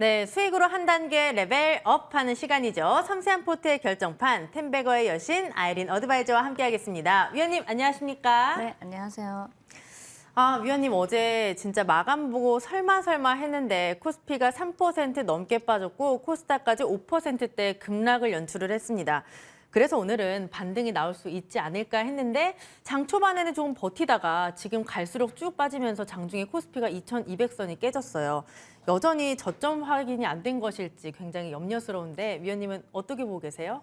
네, 수익으로 한 단계 레벨업하는 시간이죠. 섬세한 포트의 결정판, 텐베거의 여신 아이린 어드바이저와 함께하겠습니다. 위원님 안녕하십니까? 네, 안녕하세요. 위원님 어제 진짜 마감 보고 설마 했는데 코스피가 3% 넘게 빠졌고 코스닥까지 5%대 급락을 연출을 했습니다. 그래서 오늘은 반등이 나올 수 있지 않을까 했는데 장 초반에는 조금 버티다가 지금 갈수록 쭉 빠지면서 장중에 코스피가 2,200선이 깨졌어요. 여전히 저점 확인이 안 된 것일지 굉장히 염려스러운데 위원님은 어떻게 보고 계세요?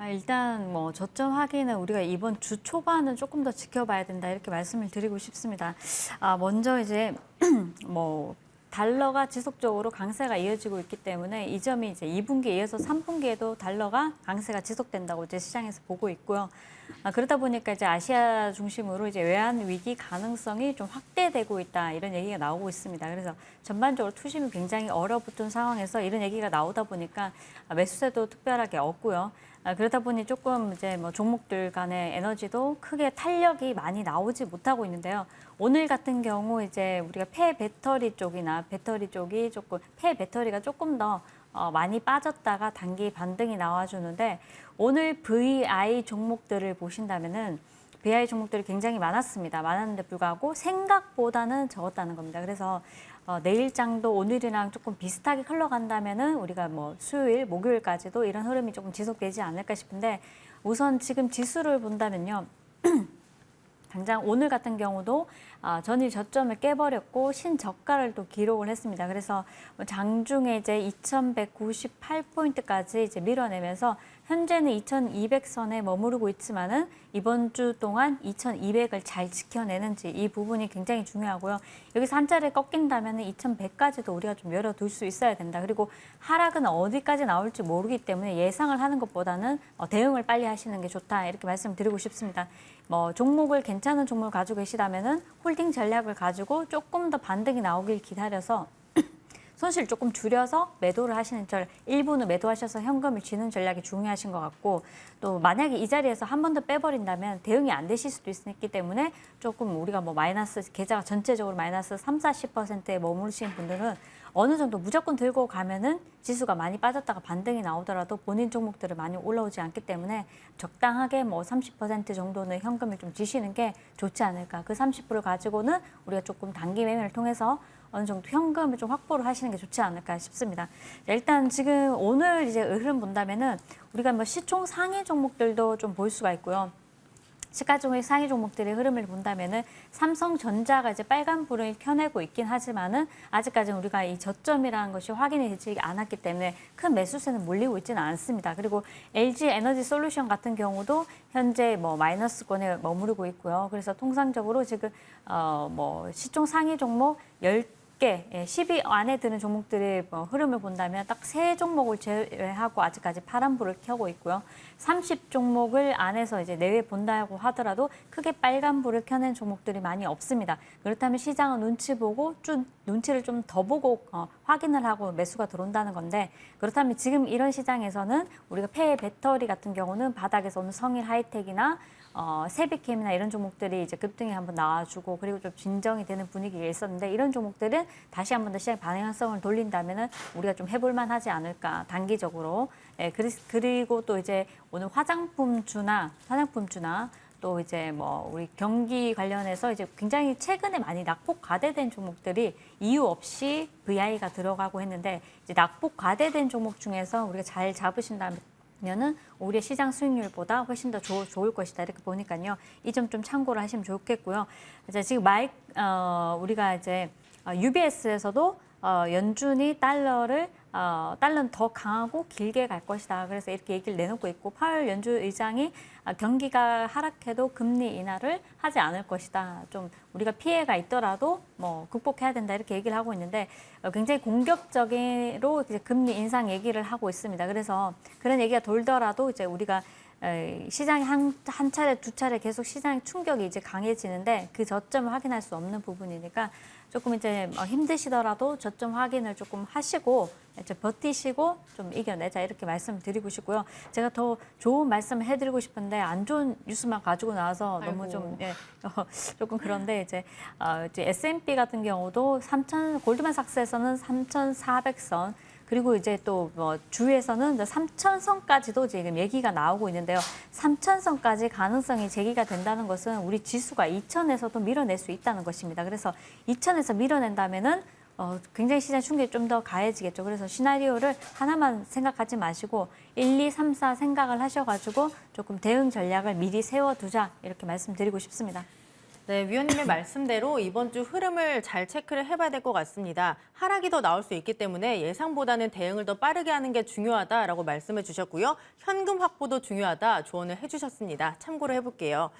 일단 저점 확인은 우리가 이번 주 초반은 조금 더 지켜봐야 된다 이렇게 말씀을 드리고 싶습니다. 먼저 이제 달러가 지속적으로 강세가 이어지고 있기 때문에 이 점이 이제 2분기에 이어서 3분기에도 달러가 강세가 지속된다고 이제 시장에서 보고 있고요. 그러다 보니까 이제 아시아 중심으로 이제 외환 위기 가능성이 좀 확대되고 있다 이런 얘기가 나오고 있습니다. 그래서 전반적으로 투심이 굉장히 얼어붙은 상황에서 이런 얘기가 나오다 보니까 매수세도 특별하게 없고요. 그러다 보니 조금 이제 종목들 간의 에너지도 크게 탄력이 많이 나오지 못하고 있는데요. 오늘 같은 경우 이제 우리가 폐 배터리 쪽이나 배터리 쪽이 조금 폐 배터리가 조금 더 많이 빠졌다가 단기 반등이 나와주는데 오늘 VI 종목들을 보신다면은 VI 종목들이 굉장히 많았습니다. 많았는데 불구하고 생각보다는 적었다는 겁니다. 그래서 내일장도 오늘이랑 조금 비슷하게 흘러간다면은 우리가 수요일, 목요일까지도 이런 흐름이 조금 지속되지 않을까 싶은데 우선 지금 지수를 본다면요. 당장 오늘 같은 경우도 전일 저점을 깨버렸고 신저가를 또 기록을 했습니다. 그래서 장중에 이제 2,198포인트까지 이제 밀어내면서 현재는 2,200선에 머무르고 있지만은 이번 주 동안 2,200을 잘 지켜내는지 이 부분이 굉장히 중요하고요. 여기서 한 차례 꺾인다면 2,100까지도 우리가 좀 열어둘 수 있어야 된다. 그리고 하락은 어디까지 나올지 모르기 때문에 예상을 하는 것보다는 대응을 빨리 하시는 게 좋다. 이렇게 말씀드리고 싶습니다. 종목을 괜찮은 종목을 가지고 계시다면은 홀딩 전략을 가지고 조금 더 반등이 나오길 기다려서 손실 조금 줄여서 매도를 하시는 일부는 매도하셔서 현금을 쥐는 전략이 중요하신 것 같고 또 만약에 이 자리에서 한 번 더 빼버린다면 대응이 안 되실 수도 있기 때문에 조금 우리가 마이너스 계좌가 전체적으로 마이너스 30~40%에 머무르시는 분들은 어느 정도 무조건 들고 가면은 지수가 많이 빠졌다가 반등이 나오더라도 본인 종목들을 많이 올라오지 않기 때문에 적당하게 30% 정도는 현금을 좀 쥐시는 게 좋지 않을까. 그 30%를 가지고는 우리가 조금 단기 매매를 통해서 어느 정도 현금을 좀 확보를 하시는 게 좋지 않을까 싶습니다. 일단 지금 오늘 이제 흐름 본다면은 우리가 시총 상위 종목들도 좀 볼 수가 있고요. 시가총액 상위 종목들의 흐름을 본다면은 삼성전자가 이제 빨간불을 켜내고 있긴 하지만은 아직까지는 우리가 이 저점이라는 것이 확인이 되지 않았기 때문에 큰 매수세는 몰리고 있지는 않습니다. 그리고 LG 에너지 솔루션 같은 경우도 현재 마이너스권에 머무르고 있고요. 그래서 통상적으로 지금 시총 상위 종목 10위 안에 드는 종목들의 흐름을 본다면 딱 3종목을 제외하고 아직까지 파란불을 켜고 있고요. 30종목을 안에서 이제 내외 본다고 하더라도 크게 빨간불을 켜낸 종목들이 많이 없습니다. 그렇다면 시장은 눈치 보고 눈치를 좀 더 보고 확인을 하고 매수가 들어온다는 건데 그렇다면 지금 이런 시장에서는 우리가 폐 배터리 같은 경우는 바닥에서 오늘 성일 하이텍이나 세비캠이나 이런 종목들이 이제 급등이 한번 나와주고 그리고 좀 진정이 되는 분위기가 있었는데 이런 종목들은 다시 한번 더 시장 방향성을 돌린다면은 우리가 좀 해볼만 하지 않을까 단기적으로. 그리고 또 이제 오늘 화장품주나 또 이제 우리 경기 관련해서 이제 굉장히 최근에 많이 낙폭 과대된 종목들이 이유 없이 VI가 들어가고 했는데 이제 낙폭 과대된 종목 중에서 우리가 잘 잡으신다면 는 오히려 시장 수익률보다 훨씬 더 좋을 것이다 이렇게 보니까요. 이 점 좀 참고를 하시면 좋겠고요. 이제 지금 우리가 이제 UBS에서도 연준이 달러는 더 강하고 길게 갈 것이다. 그래서 이렇게 얘기를 내놓고 있고 파월 연준 의장이 경기가 하락해도 금리 인하를 하지 않을 것이다. 좀 우리가 피해가 있더라도 극복해야 된다 이렇게 얘기를 하고 있는데 굉장히 공격적으로 이제 금리 인상 얘기를 하고 있습니다. 그래서 그런 얘기가 돌더라도 이제 우리가 시장이 한 차례 두 차례 계속 시장의 충격이 이제 강해지는데 그 저점을 확인할 수 없는 부분이니까 조금 이제 힘드시더라도 저점 확인을 조금 하시고 이제 버티시고 좀 이겨내자 이렇게 말씀드리고 싶고요. 제가 더 좋은 말씀을 해드리고 싶은데 안 좋은 뉴스만 가지고 나와서 너무 좀 조금 그런데 이제 S&P 같은 경우도 골드만삭스에서는 3,400선 그리고 이제 또 뭐 주에서는 3,000선까지도 지금 얘기가 나오고 있는데요. 3,000선까지 가능성이 제기가 된다는 것은 우리 지수가 2,000에서도 밀어낼 수 있다는 것입니다. 그래서 2,000에서 밀어낸다면은 굉장히 시장 충격이 좀 더 가해지겠죠. 그래서 시나리오를 하나만 생각하지 마시고 1, 2, 3, 4 생각을 하셔가지고 조금 대응 전략을 미리 세워두자 이렇게 말씀드리고 싶습니다. 네, 위원님의 말씀대로 이번 주 흐름을 잘 체크를 해봐야 될 것 같습니다. 하락이 더 나올 수 있기 때문에 예상보다는 대응을 더 빠르게 하는 게 중요하다라고 말씀해 주셨고요. 현금 확보도 중요하다 조언을 해주셨습니다. 참고로 해볼게요.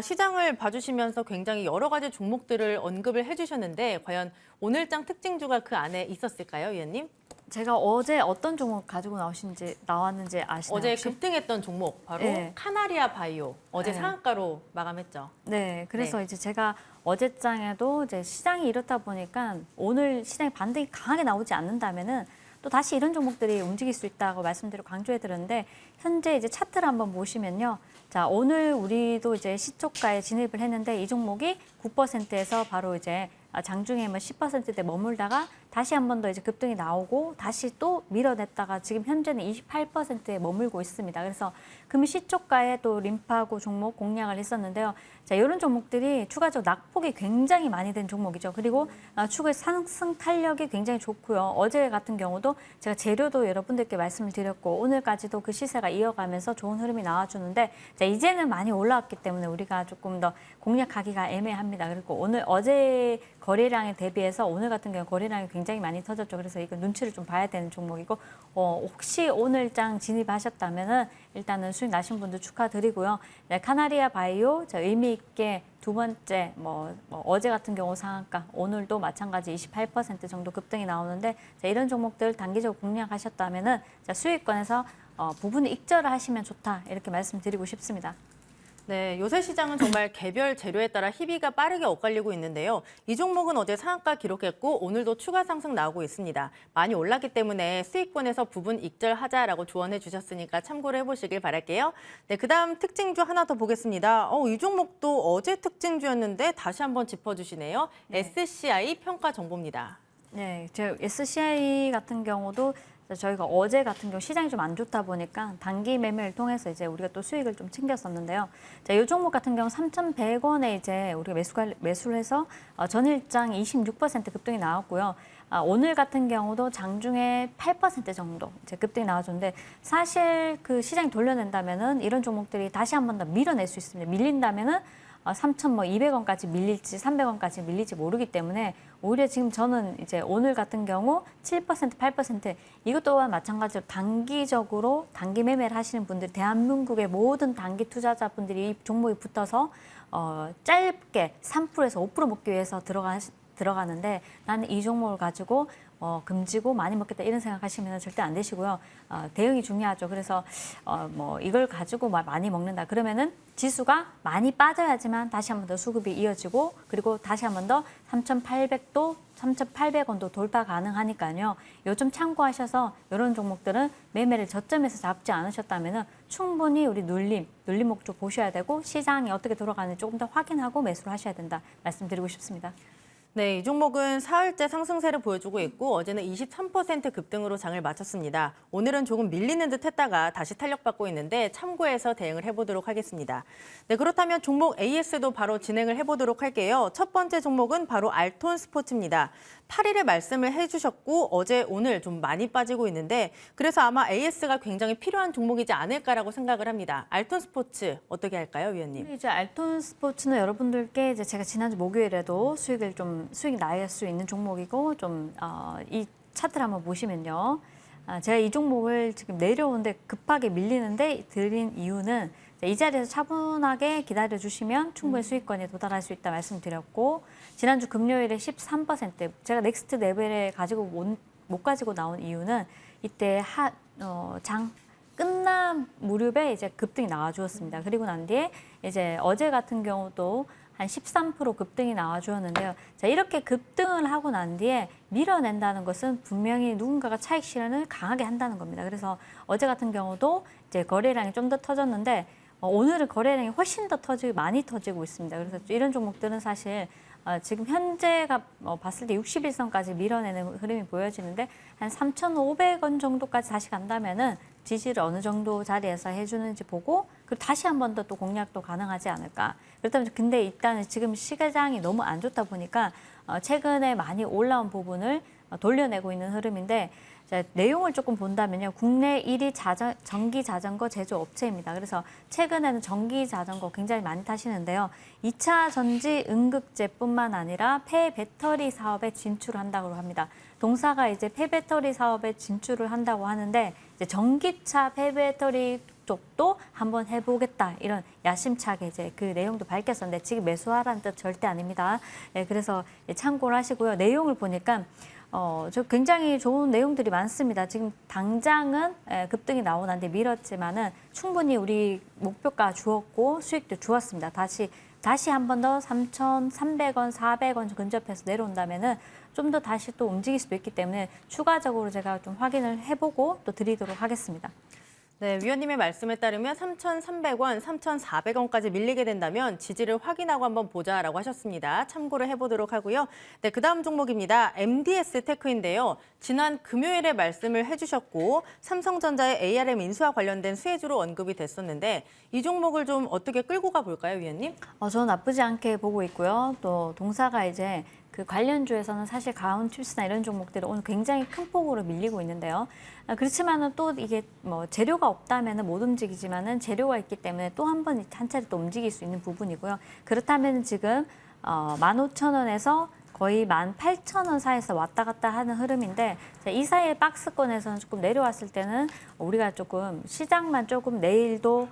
시장을 봐주시면서 굉장히 여러 가지 종목들을 언급을 해주셨는데 과연 오늘장 특징주가 그 안에 있었을까요, 위원님? 제가 어제 어떤 종목 가지고 나왔는지 아시나요? 어제 혹시? 급등했던 종목 바로 네. 카나리아 바이오. 어제 네. 상한가로 마감했죠. 네, 그래서 네. 이제 제가 어제장에도 이제 시장이 이렇다 보니까 오늘 시장이 반등이 강하게 나오지 않는다면은 또 다시 이런 종목들이 움직일 수 있다고 말씀드리고 강조해 드렸는데 현재 이제 차트를 한번 보시면요. 자, 오늘 우리도 이제 시초가에 진입을 했는데 이 종목이 9%에서 바로 이제 장중에 뭐 10%대 머물다가 다시 한 번 더 이제 급등이 나오고 다시 또 밀어냈다가 지금 현재는 28%에 머물고 있습니다. 그래서 금일 시초가에 또 림파고 종목 공략을 했었는데요. 자, 이런 종목들이 추가적으로 낙폭이 굉장히 많이 된 종목이죠. 그리고 추가의 상승 탄력이 굉장히 좋고요. 어제 같은 경우도 제가 재료도 여러분들께 말씀을 드렸고 오늘까지도 그 시세가 이어가면서 좋은 흐름이 나와주는데 자, 이제는 많이 올라왔기 때문에 우리가 조금 더 공략하기가 애매합니다. 그리고 오늘 어제 거래량에 대비해서 오늘 같은 경우 거래량이 굉장히 많이 터졌죠. 그래서 이거 눈치를 좀 봐야 되는 종목이고 혹시 오늘장 진입하셨다면은 일단은 수익 나신 분들 축하드리고요. 네, 카나리아 바이오 의미 있게 두 번째 어제 같은 경우 상한가 오늘도 마찬가지 28% 정도 급등이 나오는데 자, 이런 종목들 단기적으로 공략하셨다면은 자, 수익권에서 부분을 익절을 하시면 좋다 이렇게 말씀드리고 싶습니다. 네, 요새 시장은 정말 개별 재료에 따라 희비가 빠르게 엇갈리고 있는데요. 이 종목은 어제 상한가 기록했고 오늘도 추가 상승 나오고 있습니다. 많이 올랐기 때문에 수익권에서 부분 익절하자라고 조언해 주셨으니까 참고를 해보시길 바랄게요. 네, 그다음 특징주 하나 더 보겠습니다. 이 종목도 어제 특징주였는데 다시 한번 짚어주시네요. 네. SCI 평가 정보입니다. 네, 제 SCI 같은 경우도 저희가 어제 같은 경우 시장이 좀 안 좋다 보니까 단기 매매를 통해서 이제 우리가 또 수익을 좀 챙겼었는데요. 자, 이 종목 같은 경우 3,100원에 이제 우리가 매수를 해서 전일장 26% 급등이 나왔고요. 오늘 같은 경우도 장중에 8% 정도 이제 급등이 나와줬는데 사실 그 시장이 돌려낸다면은 이런 종목들이 다시 한 번 더 밀어낼 수 있습니다. 밀린다면은 3,200원까지 밀릴지 300원까지 밀릴지 모르기 때문에 오히려 지금 저는 이제 오늘 같은 경우 7%, 8% 이것 또한 마찬가지로 단기적으로 단기 매매를 하시는 분들 대한민국의 모든 단기 투자자분들이 이 종목에 붙어서 짧게 3%에서 5% 먹기 위해서 들어가는데 나는 이 종목을 가지고 금지고 많이 먹겠다 이런 생각하시면 절대 안 되시고요. 대응이 중요하죠. 그래서 이걸 가지고 많이 먹는다. 그러면은 지수가 많이 빠져야지만 다시 한 번 더 수급이 이어지고 그리고 다시 한 번 더 3,800원도 돌파 가능하니까요. 요즘 참고하셔서 이런 종목들은 매매를 저점에서 잡지 않으셨다면 충분히 우리 눌림 목조 보셔야 되고 시장이 어떻게 돌아가는지 조금 더 확인하고 매수를 하셔야 된다 말씀드리고 싶습니다. 네, 이 종목은 사흘째 상승세를 보여주고 있고 어제는 23% 급등으로 장을 마쳤습니다. 오늘은 조금 밀리는 듯 했다가 다시 탄력받고 있는데 참고해서 대응을 해보도록 하겠습니다. 네, 그렇다면 종목 AS도 바로 진행을 해보도록 할게요. 첫 번째 종목은 바로 알톤 스포츠입니다. 8일에 말씀을 해주셨고 어제 오늘 좀 많이 빠지고 있는데 그래서 아마 AS가 굉장히 필요한 종목이지 않을까라고 생각을 합니다. 알톤 스포츠 어떻게 할까요, 위원님? 이제 알톤 스포츠는 여러분들께 이제 제가 지난주 목요일에도 수익이 나야 수 있는 종목이고 이 차트를 한번 보시면요. 제가 이 종목을 지금 내려오는데 급하게 밀리는데 드린 이유는 이 자리에서 차분하게 기다려주시면 충분히 수익권에 도달할 수 있다 말씀드렸고 지난주 금요일에 13% 제가 넥스트 레벨에 못 가지고 나온 이유는 이때 장 끝난 무렵에 이제 급등이 나와주었습니다. 그리고 난 뒤에 이제 어제 같은 경우도 한 13% 급등이 나와주었는데요. 자, 이렇게 급등을 하고 난 뒤에 밀어낸다는 것은 분명히 누군가가 차익 실현을 강하게 한다는 겁니다. 그래서 어제 같은 경우도 이제 거래량이 좀 더 터졌는데 오늘은 거래량이 훨씬 더 많이 터지고 있습니다. 그래서 이런 종목들은 사실 지금 현재가 봤을 때 61선까지 밀어내는 흐름이 보여지는데 한 3,500원 정도까지 다시 간다면은 지지를 어느 정도 자리에서 해주는지 보고 그리고 다시 한 번 더 또 공략도 가능하지 않을까. 그렇다면 근데 일단은 지금 시장이 너무 안 좋다 보니까 최근에 많이 올라온 부분을 돌려내고 있는 흐름인데 자, 내용을 조금 본다면요. 국내 1위 전기 자전거 제조업체입니다. 그래서 최근에는 전기 자전거 굉장히 많이 타시는데요. 2차 전지 응급제뿐만 아니라 폐배터리 사업에 진출한다고 합니다. 동사가 이제 폐배터리 사업에 진출을 한다고 하는데 이제 전기차 폐배터리 쪽도 한번 해보겠다 이런 야심차게 이제 그 내용도 밝혔었는데 지금 매수하라는 뜻 절대 아닙니다. 네, 그래서 참고를 하시고요. 내용을 보니까 저 굉장히 좋은 내용들이 많습니다. 지금 당장은 급등이 나오는데 밀었지만은 충분히 우리 목표가 주었고 수익도 주었습니다. 다시 한 번 더 3,300원, 400원 근접해서 내려온다면은 좀 더 다시 또 움직일 수도 있기 때문에 추가적으로 제가 좀 확인을 해보고 또 드리도록 하겠습니다. 네, 위원님의 말씀에 따르면 3,300원, 3,400원까지 밀리게 된다면 지지를 확인하고 한번 보자라고 하셨습니다. 참고를 해보도록 하고요. 네, 그 다음 종목입니다. MDS 테크인데요. 지난 금요일에 말씀을 해주셨고 삼성전자의 ARM 인수와 관련된 수혜주로 언급이 됐었는데 이 종목을 좀 어떻게 끌고 가볼까요, 위원님? 저는 나쁘지 않게 보고 있고요. 또 동사가 이제 그 관련주에서는 사실 가온칩스나 이런 종목들이 오늘 굉장히 큰 폭으로 밀리고 있는데요. 그렇지만은 또 이게 뭐 재료가 없다면은 못 움직이지만은 재료가 있기 때문에 또 한 번 한 차례 또 움직일 수 있는 부분이고요. 그렇다면 지금 15,000원에서 거의 18,000원 사이에서 왔다 갔다 하는 흐름인데 이 사이에 박스권에서는 조금 내려왔을 때는 우리가 조금 시장만 조금 내일도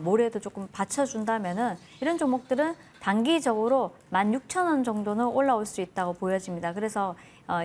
모레도 조금 받쳐준다면은 이런 종목들은 단기적으로 16,000원 정도는 올라올 수 있다고 보여집니다. 그래서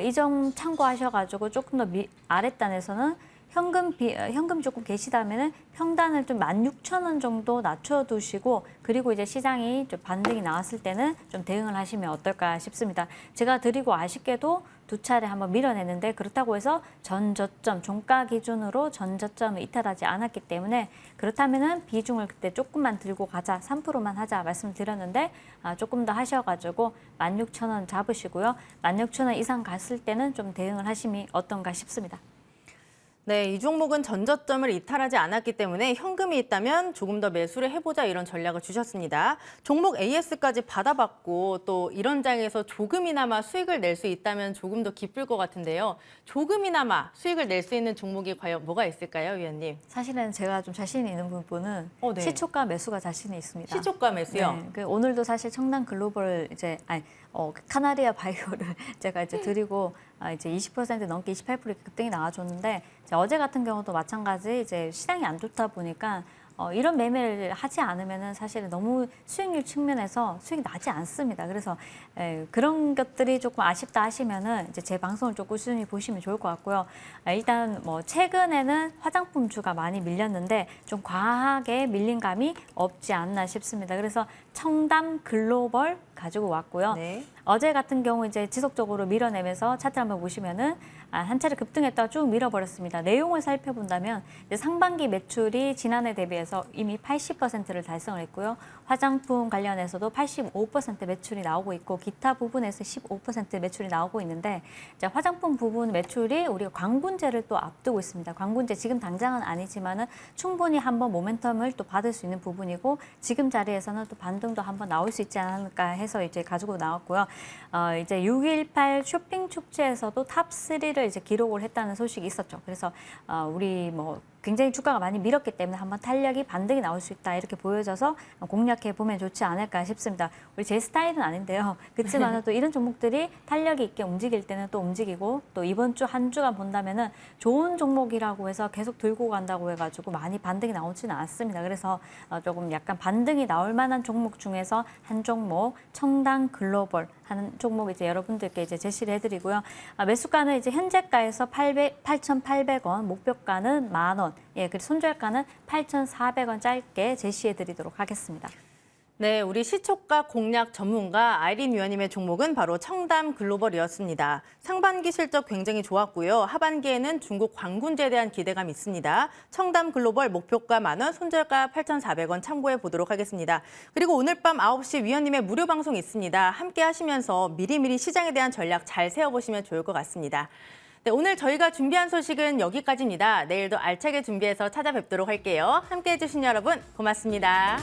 이 점 참고하셔가지고 조금 더 아랫단에서는 현금 조금 계시다면은 평단을 좀 16,000원 정도 낮춰두시고 그리고 이제 시장이 좀 반등이 나왔을 때는 좀 대응을 하시면 어떨까 싶습니다. 제가 드리고 아쉽게도 두 차례 한번 밀어내는데 그렇다고 해서 전저점, 종가 기준으로 전저점을 이탈하지 않았기 때문에 그렇다면은 비중을 그때 조금만 들고 가자, 3%만 하자 말씀드렸는데 조금 더 하셔가지고 16,000원 잡으시고요. 16,000원 이상 갔을 때는 좀 대응을 하시면 어떤가 싶습니다. 네, 이 종목은 전저점을 이탈하지 않았기 때문에 현금이 있다면 조금 더 매수를 해보자 이런 전략을 주셨습니다. 종목 AS까지 받아봤고 또 이런 장에서 조금이나마 수익을 낼 수 있다면 조금 더 기쁠 것 같은데요. 조금이나마 수익을 낼 수 있는 종목이 과연 뭐가 있을까요, 위원님? 사실은 제가 좀 자신이 있는 부분은 네. 시초가 매수가 자신이 있습니다. 시초가 매수요? 네, 오늘도 사실 청담 글로벌 카나리아 바이오를 제가 이제 드리고 이제 20% 넘게 28% 급등이 나와줬는데 어제 같은 경우도 마찬가지 이제 시장이 안 좋다 보니까 이런 매매를 하지 않으면은 사실 너무 수익률 측면에서 수익이 나지 않습니다. 그래서 그런 것들이 조금 아쉽다 하시면은 이제 제 방송을 좀 꾸준히 보시면 좋을 것 같고요. 일단 뭐 최근에는 화장품주가 많이 밀렸는데 좀 과하게 밀린 감이 없지 않나 싶습니다. 그래서 청담 글로벌 가지고 왔고요. 네. 어제 같은 경우 이제 지속적으로 밀어내면서 차트 한번 보시면은 한 차례 급등했다가 쭉 밀어버렸습니다. 내용을 살펴본다면 이제 상반기 매출이 지난해 대비해서 이미 80%를 달성을 했고요. 화장품 관련해서도 85% 매출이 나오고 있고 기타 부분에서 15% 매출이 나오고 있는데 이제 화장품 부분 매출이 우리가 광분제를 또 앞두고 있습니다. 광분제 지금 당장은 아니지만은 충분히 한번 모멘텀을 또 받을 수 있는 부분이고 지금 자리에서는 또 반등도 한번 나올 수 있지 않을까 해서 이제 가지고 나왔고요. 이제 6.18 쇼핑 축제에서도 탑3를 이제 기록을 했다는 소식이 있었죠. 그래서 우리 뭐 굉장히 주가가 많이 밀었기 때문에 한번 탄력이 반등이 나올 수 있다 이렇게 보여져서 공략해 보면 좋지 않을까 싶습니다. 우리 제 스타일은 아닌데요. 그렇지만 또 이런 종목들이 탄력이 있게 움직일 때는 또 움직이고 또 이번 주 한 주간 본다면은 좋은 종목이라고 해서 계속 들고 간다고 해가지고 많이 반등이 나오지는 않습니다. 그래서 조금 약간 반등이 나올 만한 종목 중에서 한 종목 청담 글로벌 하는 종목 이제 여러분들께 이제 제시를 해드리고요. 매수가는 이제 현재가에서 8,800원, 목표가는 10,000원. 예, 그리고 손절가는 8,400원 짧게 제시해드리도록 하겠습니다. 네, 우리 시초가 공략 전문가 아이린 위원님의 종목은 바로 청담 글로벌이었습니다. 상반기 실적 굉장히 좋았고요. 하반기에는 중국 광군제에 대한 기대감이 있습니다. 청담 글로벌 목표가 10,000원, 손절가 8,400원 참고해 보도록 하겠습니다. 그리고 오늘 밤 9시 위원님의 무료 방송 있습니다. 함께 하시면서 미리미리 시장에 대한 전략 잘 세워보시면 좋을 것 같습니다. 네, 오늘 저희가 준비한 소식은 여기까지입니다. 내일도 알차게 준비해서 찾아뵙도록 할게요. 함께해 주신 여러분 고맙습니다.